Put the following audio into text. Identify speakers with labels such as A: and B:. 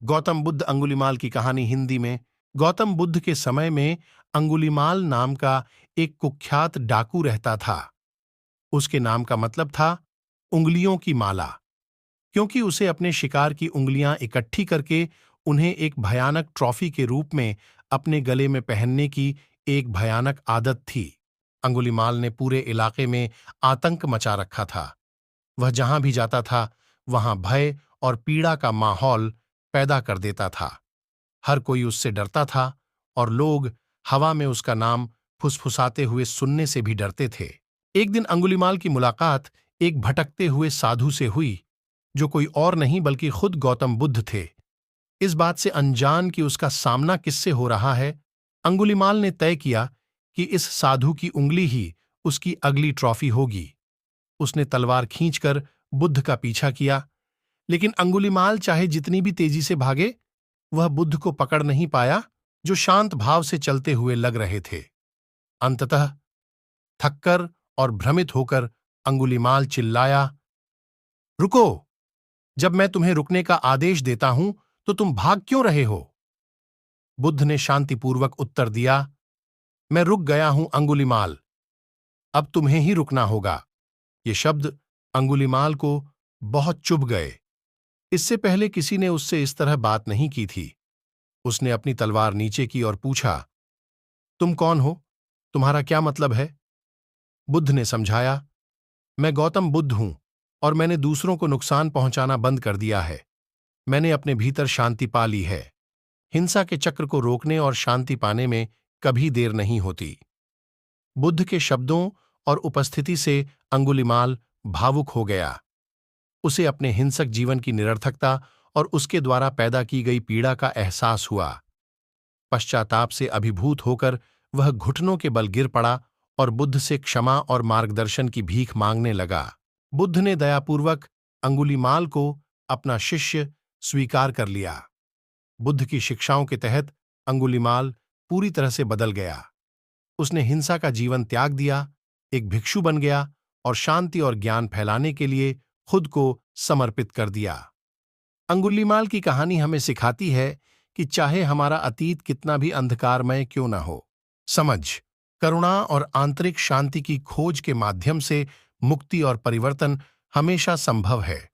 A: गौतम बुद्ध अंगुलीमाल की कहानी हिंदी में। गौतम बुद्ध के समय में अंगुलीमाल नाम का एक कुख्यात डाकू रहता था। उसके नाम का मतलब था उंगलियों की माला, क्योंकि उसे अपने शिकार की उंगलियां इकट्ठी करके उन्हें एक भयानक ट्रॉफी के रूप में अपने गले में पहनने की एक भयानक आदत थी। अंगुलीमाल ने पूरे इलाके में आतंक मचा रखा था। वह जहां भी जाता था वहां भय और पीड़ा का माहौल पैदा कर देता था। हर कोई उससे डरता था और लोग हवा में उसका नाम फुसफुसाते हुए सुनने से भी डरते थे। एक दिन अंगुलीमाल की मुलाकात एक भटकते हुए साधु से हुई, जो कोई और नहीं बल्कि खुद गौतम बुद्ध थे। इस बात से अनजान कि उसका सामना किससे हो रहा है, अंगुलीमाल ने तय किया कि इस साधु की उंगली ही उसकी अगली ट्रॉफी होगी। उसने तलवार खींचकर बुद्ध का पीछा किया, लेकिन अंगुलीमाल चाहे जितनी भी तेजी से भागे, वह बुद्ध को पकड़ नहीं पाया, जो शांत भाव से चलते हुए लग रहे थे। अंततः थककर और भ्रमित होकर अंगुलीमाल चिल्लाया, रुको! जब मैं तुम्हें रुकने का आदेश देता हूं तो तुम भाग क्यों रहे हो? बुद्ध ने शांतिपूर्वक उत्तर दिया, मैं रुक गया हूं अंगुलीमाल, अब तुम्हें ही रुकना होगा। ये शब्द अंगुलीमाल को बहुत चुभ गए। इससे पहले किसी ने उससे इस तरह बात नहीं की थी। उसने अपनी तलवार नीचे की और पूछा, तुम कौन हो? तुम्हारा क्या मतलब है? बुद्ध ने समझाया, मैं गौतम बुद्ध हूं और मैंने दूसरों को नुकसान पहुंचाना बंद कर दिया है। मैंने अपने भीतर शांति पा ली है। हिंसा के चक्र को रोकने और शांति पाने में कभी देर नहीं होती। बुद्ध के शब्दों और उपस्थिति से अंगुलीमाल भावुक हो गया। उसे अपने हिंसक जीवन की निरर्थकता और उसके द्वारा पैदा की गई पीड़ा का एहसास हुआ। पश्चाताप से अभिभूत होकर वह घुटनों के बल गिर पड़ा और बुद्ध से क्षमा और मार्गदर्शन की भीख मांगने लगा। बुद्ध ने दयापूर्वक अंगुलीमाल को अपना शिष्य स्वीकार कर लिया। बुद्ध की शिक्षाओं के तहत अंगुलीमाल पूरी तरह से बदल गया। उसने हिंसा का जीवन त्याग दिया, एक भिक्षु बन गया और शांति और ज्ञान फैलाने के लिए खुद को समर्पित कर दिया। अंगुलीमाल की कहानी हमें सिखाती है कि चाहे हमारा अतीत कितना भी अंधकारमय क्यों न हो, समझ, करुणा और आंतरिक शांति की खोज के माध्यम से मुक्ति और परिवर्तन हमेशा संभव है।